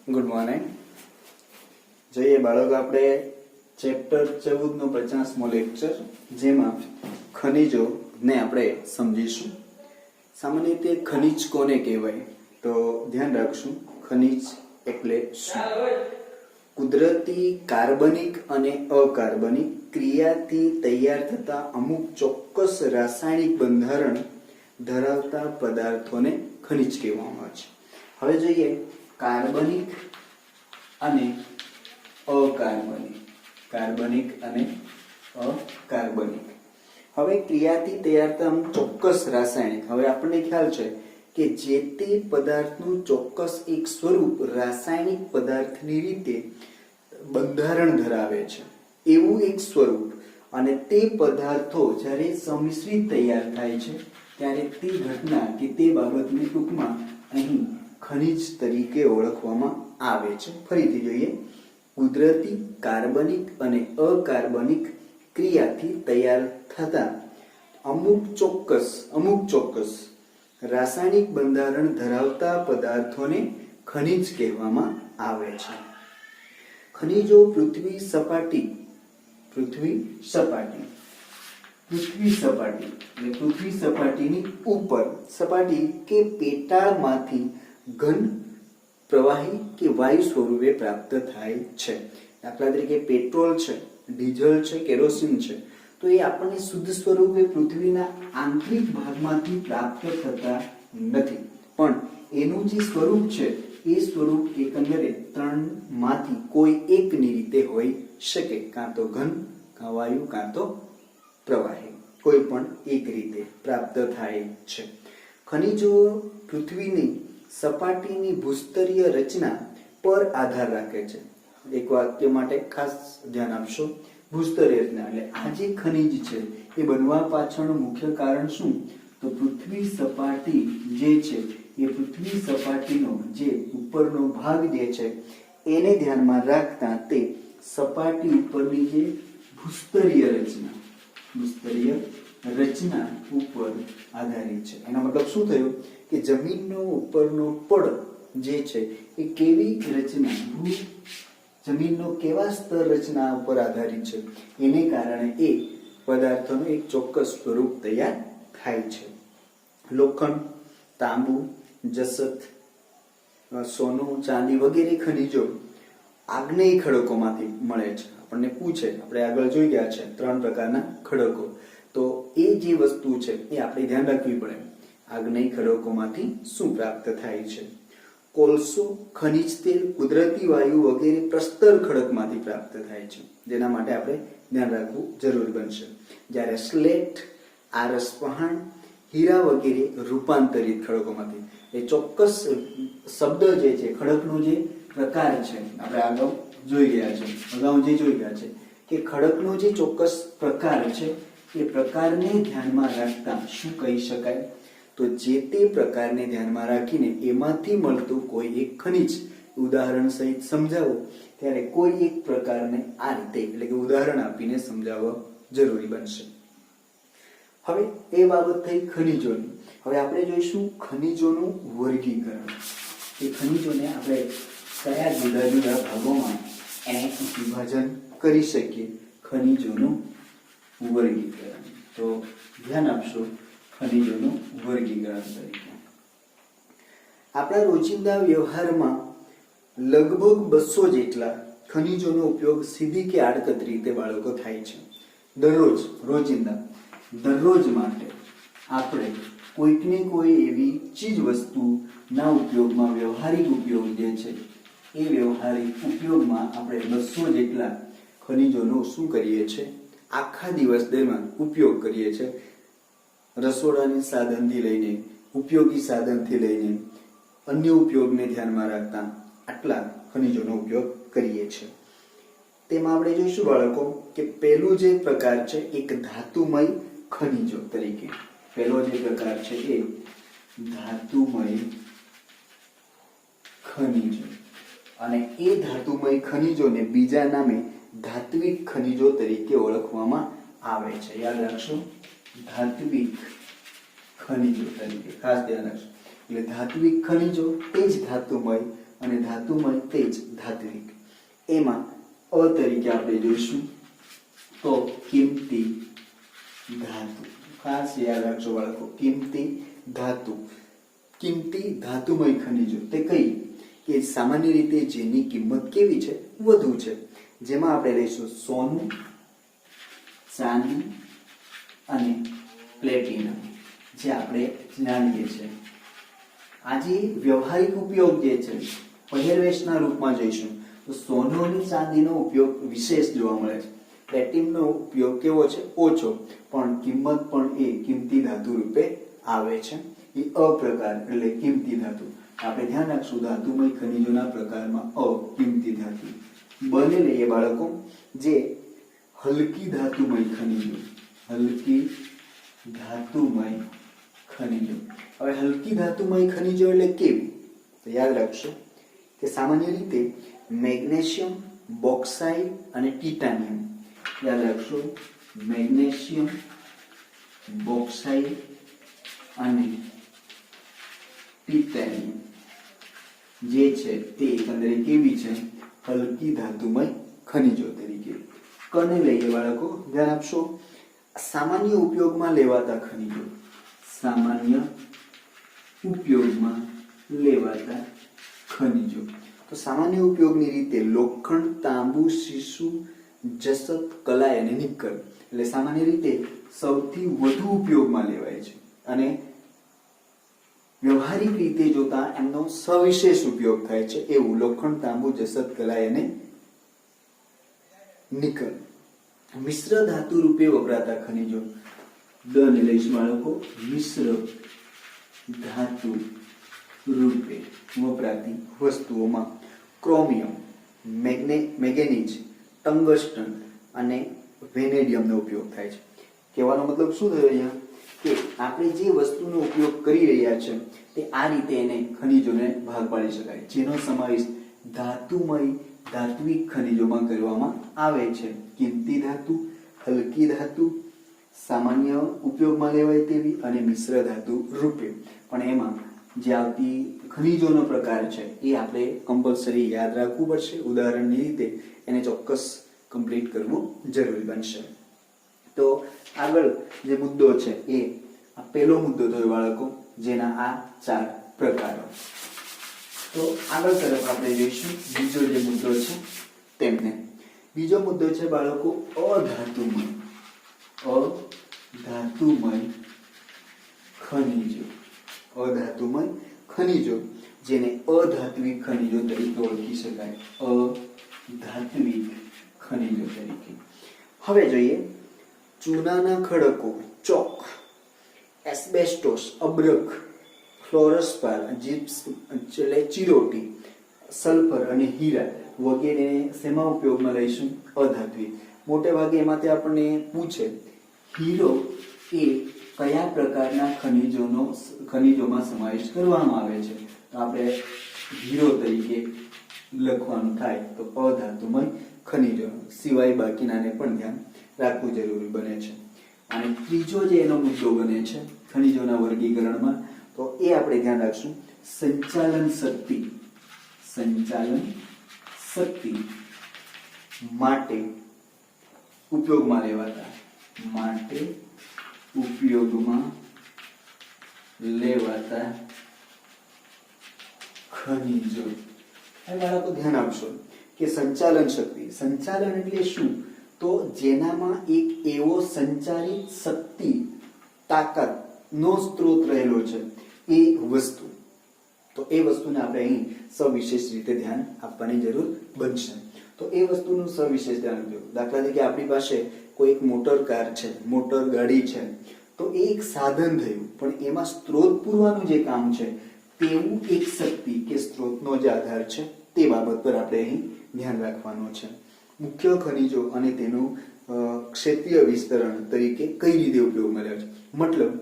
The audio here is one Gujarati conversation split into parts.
Good morning. જોઈએ બાળકો, આપણે ચેપ્ટર 14 નો 50મો લેક્ચર, જેમાં ખનિજો ને આપણે સમજીશું. સામાન્ય રીતે ખનિજ કોને કહેવાય તો ધ્યાન રાખશું. ખનિજ એટલે શું? કુદરતી કાર્બનિક અને અકાર્બનિક ક્રિયાથી તૈયાર થતા અમુક ચોક્કસ રાસાયણિક બંધારણ ધરાવતા પદાર્થોને ખનિજ કહેવામાં આવે છે. હવે જોઈએ કાર્બનિક અને અકાર્બનિક. કાર્બનિક અને અકાર્બનિક. હવે ક્રિયાથી તૈયાર થતા અમુક ચોક્કસ રાસાયણિક. હવે આપણને ખ્યાલ છે કે જે તે પદાર્થનું ચોક્કસ એક સ્વરૂપ રાસાયણિક પદાર્થની રીતે બંધારણ ધરાવે છે, એવું એક સ્વરૂપ, અને તે પદાર્થો જ્યારે સંમિશ્રિત તૈયાર થાય છે ત્યારે તે ઘટના કે તે બાબતને ટૂંકમાં અહીં ખનિજ તરીકે ઓળખવામાં આવે છે. ફરીથી જોઈએ, કુદરતી કાર્બનિક અને અકાર્બનિક ક્રિયાથી તૈયાર થતા અમુક ચોક્કસ રાસાયણિક બંધારણ ધરાવતા પદાર્થોને ખનિજ કહેવામાં આવે છે. ખનિજો પૃથ્વી સપાટી સપાટીની ઉપર, સપાટી કે પેટાળમાંથી ઘન પ્રવાહી કે વાયુ સ્વરૂપે પ્રાપ્ત થાય છે. દાખલા તરીકે પેટ્રોલ છે, ડીઝલ છે, કેરોસીન છે, તો એ આપણને શુદ્ધ સ્વરૂપે પૃથ્વીના આંતરિક ભાગમાંથી પ્રાપ્ત થતા નથી, પણ એનું જે સ્વરૂપ છે એ સ્વરૂપ એકંદરે ત્રણમાંથી કોઈ એકની રીતે હોઈ શકે, કાં તો ઘન, કાં વાયુ, કાં તો પ્રવાહી, કોઈ પણ એક રીતે પ્રાપ્ત થાય છે. ખનિજો પૃથ્વીની સપાટીની ભૂસ્તરીય રચના પર આધાર રાખે છે. એક વાક્ય માટે ખાસ ધ્યાન આપશો. ભૂસ્તરીય રચના એટલે આ જે ખનિજ છે એ બનવા પાછળનું મુખ્ય કારણ શું? તો પૃથ્વી સપાટી જે છે એ પૃથ્વી સપાટીનો જે ઉપરનો ભાગ જે છે એને ધ્યાનમાં રાખતા તે સપાટી ઉપરની જે ભૂસ્તરીય રચના ઉપર આધારિત છે. એનો મતલબ શું થયું કે જમીનનો ઉપરનો પડ જે છે એ કેવી રચના, જમીનનો કેવા સ્તર રચના ઉપર આધારિત છે, એને કારણે એ પદાર્થોનું એક ચોક્કસ સ્વરૂપ તૈયાર થાય છે. લોખંડ, તાંબુ, જસત, સોનું, ચાંદી વગેરે ખનિજો આગ્નેય ખડકોમાંથી મળે છે. આપણને પૂછે, આપણે આગળ જોઈ ગયા છે 3 પ્રકારના ખડકો, તો એ જે વસ્તુ છે એ આપણે ધ્યાન રાખવી પડે. આગ્નેય ખડકોમાંથી શું પ્રાપ્ત થાય છે? કોલસો, ખનિજ તેલ, કુદરતી વાયુ વગેરે પ્રસ્તર ખડકમાંથી પ્રાપ્ત થાય છે, જેના માટે આપણે ધ્યાન રાખવું જરૂર બનશે. જ્યારે સ્લેટ, આરસ પહાણ, હીરા વગેરે રૂપાંતરિત ખડકોમાંથી. એ ચોક્કસ શબ્દ જે છે, ખડકનો જે પ્રકાર છે, આપણે અગાઉ જોઈ ગયા છે કે ખડકનો જે ચોક્કસ પ્રકાર છે એ પ્રકારને ધ્યાનમાં રાખતા શું કહી શકાય? તો જે તે પ્રકારને ધ્યાનમાં રાખીને એમાંથી મળતું કોઈ એક ખનિજ ઉદાહરણ સહિત સમજાવો ત્યારે કોઈ એક પ્રકારને આ રીતે એટલે કે ઉદાહરણ આપીને સમજાવવા જરૂરી બનશે. હવે એ બાબત થઈ ખનિજોની. હવે આપણે જોઈશું ખનિજોનું વર્ગીકરણ. એ ખનિજોને આપણે કયા જુદા જુદા ભાગોમાં એને વિભાજન કરી શકીએ. ખનિજોનું વર્ગીકરણ. તો ધ્યાન આપશો ખનિજોનું વર્ગીકરણ તરીકે. આપણા રોજિંદા વ્યવહારમાં લગભગ 200 જેટલા ખનિજોનો ઉપયોગ સીધી કે આડકતરી રીતે બાળકો થાય છે. દરરોજ માટે આપણે કોઈક ને કોઈ એવી ચીજ વસ્તુના ઉપયોગમાં, વ્યવહારિક ઉપયોગ જે છે એ વ્યવહારિક ઉપયોગમાં આપણે 200 જેટલા ખનિજોનો શું કરીએ છીએ? આખા દિવસ દરમિયાન ઉપયોગ કરીએ છીએ. રસોડાની સાધનથી લઈને, ઉપયોગી સાધનથી લઈને અન્ય ઉપયોગને ધ્યાનમાં રાખતા આટલા ખનિજોનો ઉપયોગ કરીએ છીએ. તેમાં આપણે જોઈશું બાળકો કે પહેલું જે પ્રકાર છે એક ધાતુમય ખનિજો તરીકે. પહેલો જે પ્રકાર છે એ ધાતુમય ખનિજો, અને એ ધાતુમય ખનિજોને બીજા નામે ધાત્વિક ખનિજો તરીકે ઓળખવામાં આવે છે. યાદ રાખશો, ધાત્વિક ખનિજો તરીકે ખાસ ધ્યાન રાખશો. એટલે ધાત્વિક ખનિજો તે જ ધાતુમય અને ધાતુમય તે જ ધાત્વિક. એમાં અ તરીકે આપણે જોઈશું તો કિંમતી ધાતુ. ખાસ યાદ રાખજો બાળકો, કિંમતી ધાતુ. કિંમતી ધાતુમય ખનિજો તે કઈ કે સામાન્ય રીતે જેની કિંમત કેવી છે, વધુ છે. જેમાં આપણે લઈશું સોનું, ચાંદી અને પ્લેટિનમ, જે આપણે જાણીએ છીએ. આજે વ્યવહારિક ઉપયોગ જે છે પહેરવેશના રૂપમાં જોઈશું તો સોનું અને ચાંદીનો ઉપયોગ વિશેષ જોવા મળે છે. પ્લેટિનમનો ઉપયોગ કેવો છે, ઓછો, પણ કિંમત પણ એ કિંમતી ધાતુ રૂપે આવે છે. એ અ પ્રકાર એટલે કિંમતી ધાતુ. આપણે ધ્યાન રાખશું ધાતુમય ખનિજોના પ્રકારમાં અ કિંમતી ધાતુ. બને લઈએ બાળકો, જે હલકી ધાતુમય ખનિજો. હલકી ધાતુમય ખનિજો. હવે હલકી ધાતુમય ખનિજો એટલે કેવી, તો યાદ રાખશો કે સામાન્ય રીતે મેગ્નેશિયમ, બોક્સાઇટ અને ટિટાનિયમ. યાદ રાખશો, મેગ્નેશિયમ, બોક્સાઇટ અને ટિટાનિયમ જે છે તે એકંદરે કેવી છે, હલકી ધાતુમય ખનિજો તરીકે. કને લઈએ બાળકો, ધ્યાન આપશો, સામાન્ય ઉપયોગમાં લેવાતા ખનિજો. સામાન્ય ઉપયોગમાં લેવાતા ખનિજો. તો સામાન્ય ઉપયોગની રીતે લોખંડ, તાંબુ, શીશુ, જસત, કલાય અને નિકલ. એટલે સામાન્ય રીતે સૌથી વધુ ઉપયોગમાં લેવાય છે અને વ્યવહારિક રીતે જોતા એમનો સવિશેષ ઉપયોગ થાય છે એવું લોખંડ, તાંબુ, જસત, કલાય અને નિકલ. મિશ્ર ધાતુ રૂપે વપરાતા ખનિજો. દને લઈશું બાળકો, મિશ્ર ધાતુ રૂપે વપરાતી વસ્તુઓમાં ક્રોમિયમ, મેંગેનીઝ, ટંગસ્ટન અને વેનેડિયમનો ઉપયોગ થાય છે. કહેવાનો મતલબ શું થયો અહીંયા કે આપણે જે વસ્તુનો ઉપયોગ કરી રહ્યા છે તે આ રીતે એને ખનિજોને ભાગ પાડી શકાય, જેનો સમાવેશ ધાતુમય ધાત્વિક ખનિજોમાં કરવામાં આવે છે. કિંમતી ધાતુ, હલકી ધાતુ, સામાન્ય ઉપયોગમાં લેવાય તેવી અને મિશ્ર ધાતુ રૂપે. પણ એમાં જે આવતી ખનિજોનો પ્રકાર છે એ આપણે કમ્પલસરી યાદ રાખવું પડશે. ઉદાહરણની રીતે એને ચોક્કસ કમ્પ્લીટ કરવું જરૂરી બનશે. તો આગળ જે મુદ્દો છે એ આ પહેલો મુદ્દો થયો બાળકો, જેના આ 4 પ્રકારો. તો આગળ તરફ આપણે જોઈશું બીજો જે મુદ્દો છે તેમને. બીજો મુદ્દો છે બાળકો અધાતુમય. અધાતુમય ખનિજો. અધાતુમય ખનિજો, જેને અધાત્વિક ખનિજો તરીકે ઓળખી શકાય. અધાત્વિક ખનિજો તરીકે. હવે જોઈએ ચૂનાના ખડકો, ચોક, એસ્બેસ્ટોસ, અબ્રક, ફ્લોરસ્પાર, જીપ્સ એટલે ચિરોટી, સલ્ફર અને હીરા વગેરે શેમાં ઉપયોગમાં લઈશું, અધાત્વિક. મોટે ભાગે એમાંથી આપણને પૂછે હીરો એ કયા પ્રકારના ખનિજોમાં સમાવેશ કરવામાં આવે છે, તો આપણે હીરો તરીકે લખવાનું થાય તો અધાતુમય ખનિજો સિવાય બાકીનાને પણ ધ્યાન રાખવું જરૂરી બને છે. અને ત્રીજો જે એનો મુદ્દો બને છે ખનિજોના વર્ગીકરણમાં, તો એ આપણે ધ્યાન રાખશું સંચાલન શક્તિ. સંચાલન શક્તિ માટે ઉપયોગમાં લેવાતા ખનિજો. હવે બાળકો ધ્યાન આપશો કે સંચાલન શક્તિ, સંચાલન એટલે શું, તો જેનામાં એક એવો સંચારિત શક્તિ, તાકાત નો સ્ત્રોત રહેલો છે એ વસ્તુ. તો એ વસ્તુને આપણે અહીં સવિશેષ રીતે ધ્યાન આપવાની જરૂર બનશે. તો એ વસ્તુનું સવિશેષ ધ્યાન આપજો. દાખલા તરીકે આપણી પાસે કોઈ એક મોટર કાર છે, મોટર ગાડી છે, તો એ એક સાધન થયું, પણ એમાં સ્ત્રોત પૂરવાનું જે કામ છે તેવું એક શક્તિ કે સ્ત્રોતનો જે આધાર છે તે બાબત પર આપણે અહીં ધ્યાન રાખવાનું છે. મુખ્ય ખનિજો અને તેનું ક્ષેત્રીય વિસ્તરણ તરીકે કઈ રીતે ઉપયોગમાં લેવાય છે, મતલબ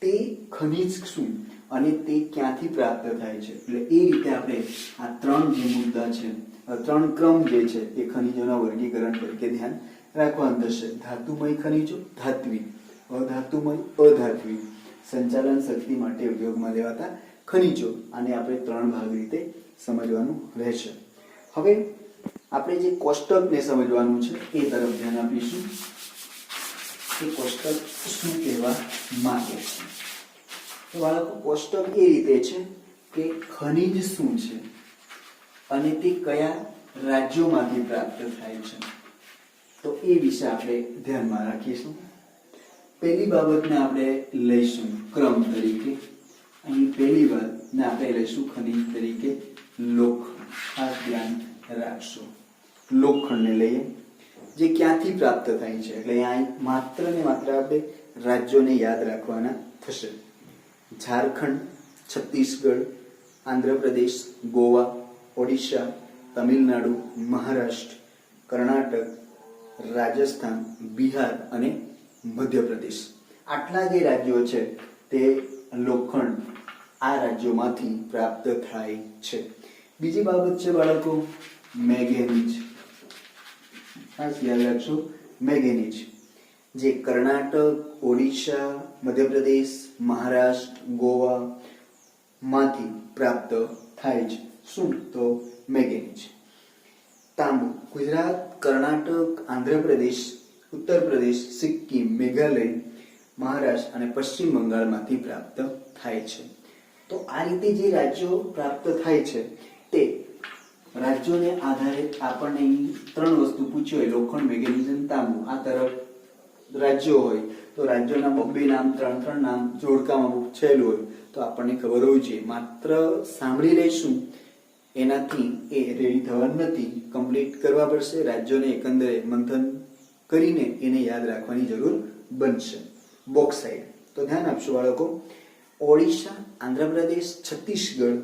તે ખનિજ શું અને તે ક્યાંથી પ્રાપ્ત થાય છે. એટલે એ રીતે આપણે આ 3 જે મુદ્દા છે, 3 ક્રમ જે છે એ ખનિજોના વર્ગીકરણ તરીકે ધ્યાન રાખવાનું થશે. ધાતુમય ખનિજો, ધાત્વિક, અધાતુમય, અધાત્વિક, સંચાલન શક્તિ માટે ઉપયોગમાં લેવાતા ખનિજો. આને આપણે 3 ભાગ રીતે સમજવાનું રહેશે. હવે આપણે જે કોષ્ટકને સમજવાનું છે એ તરફ ધ્યાન આપીશું કે કોષ્ટક શું કહેવા માંગે છે. તો બાળકો, કોષ્ટક એ રીતે છે કે ખનિજ શું છે અને તે કયા રાજ્યોમાંથી પ્રાપ્ત થાય છે, તો એ વિશે આપણે ધ્યાનમાં રાખીશું. પહેલી બાબતને આપણે લઈશું ક્રમ તરીકે. અહીં પહેલી વાતને આપણે લઈશું ખનિજ તરીકે લોખંડ. ખાસ ધ્યાન રાખશો. લોખંડને લઈએ, જે ક્યાંથી પ્રાપ્ત થાય છે. એટલે અહીં માત્ર ને માત્ર આપણે રાજ્યોને યાદ રાખવાના થશે. ઝારખંડ, છત્તીસગઢ, આંધ્રપ્રદેશ, ગોવા, ઓડિશા, તમિલનાડુ, મહારાષ્ટ્ર, કર્ણાટક, રાજસ્થાન, બિહાર અને મધ્યપ્રદેશ. આટલા જે રાજ્યો છે તે લોખંડ આ રાજ્યોમાંથી પ્રાપ્ત થાય છે. બીજી બાબત છે બાળકો મેંગેનીઝ. ખાસ યાદ રાખજો મેંગેનીઝ, જે કર્ણાટક, ઓડિશા, મધ્યપ્રદેશ, મહારાષ્ટ્ર, ગોવા માંથી પ્રાપ્ત થાય છે. શું? તો મેંગેનીઝ. તાંબુ ગુજરાત, કર્ણાટક, આંધ્રપ્રદેશ, ઉત્તર પ્રદેશ, સિક્કિમ, મેઘાલય, મહારાષ્ટ્ર અને પશ્ચિમ બંગાળમાંથી પ્રાપ્ત થાય છે. તો આ રીતે જે રાજ્યો પ્રાપ્ત થાય છે તે રાજ્યોને આધારે આપણને અહીં 3 વસ્તુ પૂછી હોય, લોખંડ, મેંગેનીઝ અને તાંબુ. આ તરફ રાજ્યો હોય તો રાજ્યોના 2 નામ, 3 નામ જોડકામાં પૂછેલું હોય તો આપણને ખબર હોવી જોઈએ. માત્ર સાંભળી લઈશું એનાથી એ રેડી થવા નથી, કમ્પ્લીટ કરવા પડશે. રાજ્યોને એકંદરે મંથન કરીને એને યાદ રાખવાની જરૂર બનશે. બોક્સાઇટ, તો ધ્યાન આપશો બાળકો. ઓડિશા, આંધ્રપ્રદેશ, છત્તીસગઢ,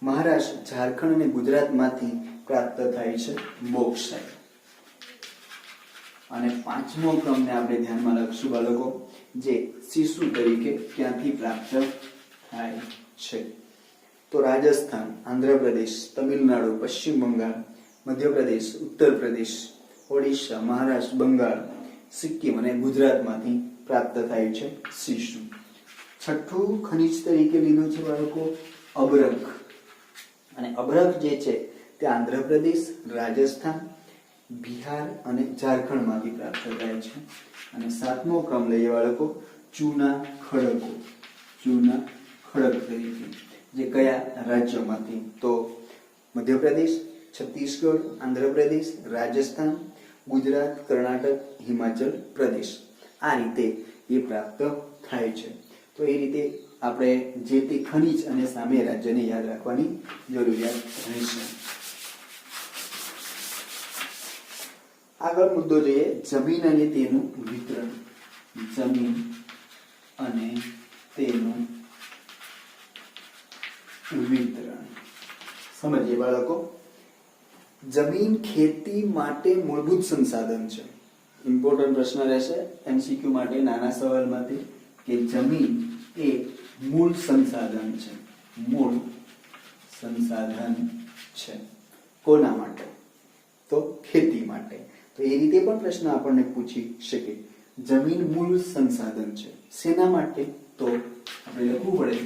મહારાષ્ટ્ર, ઝારખંડ અને ગુજરાતમાંથી પ્રાપ્ત થાય છે બોક્સાઇટ. અને 5મો ક્રમને આપણે ધ્યાનમાં રાખશું બાળકો, જે શિશુ તરીકે ક્યાંથી પ્રાપ્ત થાય છે. તો રાજસ્થાન, આંધ્રપ્રદેશ, તમિલનાડુ, પશ્ચિમ બંગાળ, મધ્યપ્રદેશ, ઉત્તર પ્રદેશ, ઓડિશા, મહારાષ્ટ્ર, બંગાળ, સિક્કિમ અને ગુજરાતમાંથી પ્રાપ્ત થાય છે શિશુ. 6થું ખનિજ તરીકે લીધું છે બાળકો અબરખ. અને અબરખ જે છે તે આંધ્રપ્રદેશ, રાજસ્થાન, બિહાર અને ઝારખંડમાંથી પ્રાપ્ત થાય છે. અને 7મો ક્રમ લઈએ બાળકો ચૂના ખડકો. ચૂના ખડક તરીકે, જે કયા રાજ્યોમાંથી? તો મધ્યપ્રદેશ, છત્તીસગઢ, આંધ્રપ્રદેશ, રાજસ્થાન, ગુજરાત, કર્ણાટક, હિમાચલ પ્રદેશ. આ રીતે એ પ્રાપ્ત થાય છે. તો એ રીતે આપણે જે તે ખનિજ અને સામે રાજ્યને યાદ રાખવાની જરૂરિયાત રહેશે. આગળ મુદ્દો જોઈએ જમીન અને તેનું વિતરણ. જમીન અને તેનું વિતરણ સમજીએ બાળકો. જમીન ખેતી માટે મૂળભૂત સંસાધન છે. ઇમ્પોર્ટન્ટ પ્રશ્ન રહેશે એમસીક્યુ માટે નાના સવાલમાંથી કે જમીન એ મૂળ સંસાધન છે. મૂળ સંસાધન છે કોના માટે? તો ખેતી માટે. તો એ રીતે પણ પ્રશ્ન આપણને પૂછી શકે. જમીન મૂળ સંસાધન છે શેના માટે? તો આપણે લખવું પડે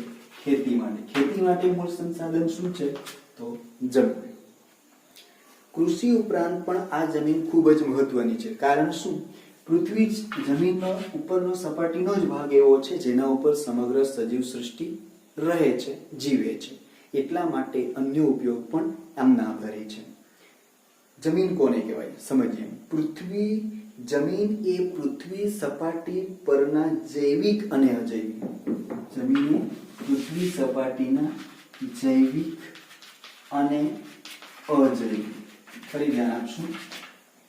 ખેતી માટે. ખેતી માટે મૂળ સંસાધન શું છે? તો જમીન. કૃષિ ઉપરાંત પણ આ જમીન ખૂબ જ મહત્વની છે. કારણ શું? પૃથ્વી જમીનનો ઉપરનો સપાટીનો જ ભાગ એવો છે જેના ઉપર સમગ્ર સજીવ સૃષ્ટિ રહે છે, જીવે છે. એટલા માટે અન્ય ઉપયોગ પણ આમના આધારે છે. જમીન કોને કહેવાય સમજીએ. પૃથ્વી જમીન એ પૃથ્વી સપાટી પરના જૈવિક અને અજૈવિક. જમીન એ પૃથ્વી સપાટીના જૈવિક અને અજૈવિક. ફરી ધ્યાન આપશું.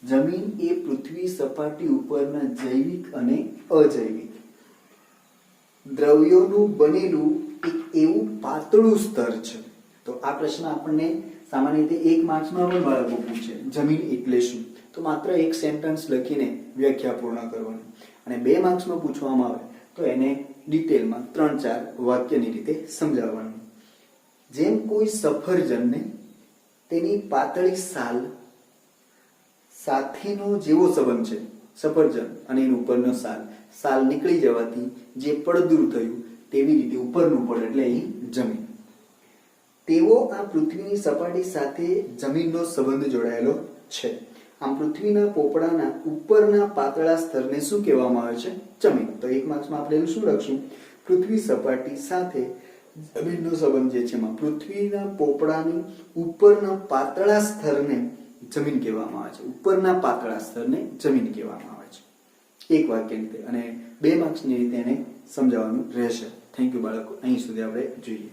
જમીન એ પૃથ્વી સપાટી ઉપરના જૈવિક અને અજૈવિક દ્રવ્યોનું બનેલું એક એવું પાતળું સ્તર છે. તો આ પ્રશ્ન આપણને સામાન્ય રીતે 1 માર્ક્સમાં પણ બાળકો પૂછે. જમીન એટલે શું? તો માત્ર એક સેન્ટેન્સ લખીને વ્યાખ્યા પૂર્ણ કરવાની. અને 2 માર્ક્સમાં પૂછવામાં આવે તો એને ડિટેલમાં 3-4 વાક્યની રીતે સમજાવવાનું. જેમ કોઈ સફરજનને તેની પાતળી સાલ સાથેનો જેવો સંબંધ છે, સફરજન અને એની ઉપરનો સાલ નીકળી જવાથી જે પડ દૂર થયું તેવી રીતે ઉપરનું પડ એટલે અહીં જમીન. તેવો આ પૃથ્વીની સપાટી સાથે જમીનનો સંબંધ જોડાયેલો છે. આમ પૃથ્વીના પોપડાના ઉપરના પાતળા સ્તરને શું કહેવામાં આવે છે? જમીન. તો 1 માર્ક્સમાં આપણે શું લખશું? પૃથ્વી સપાટી સાથે જમીનનો સંબંધ જે છે એમાં પૃથ્વીના પોપડાની ઉપરના પાતળા સ્તરને જમીન કહેવામાં આવે છે. ઉપરના પાતળા સ્તરને જમીન કહેવામાં આવે છે. એક વાક્ય રીતે અને 2 માર્ક્સની રીતે એને સમજાવવાનું રહેશે. થેન્ક યુ બાળકો. અહીં સુધી આપણે જોઈએ.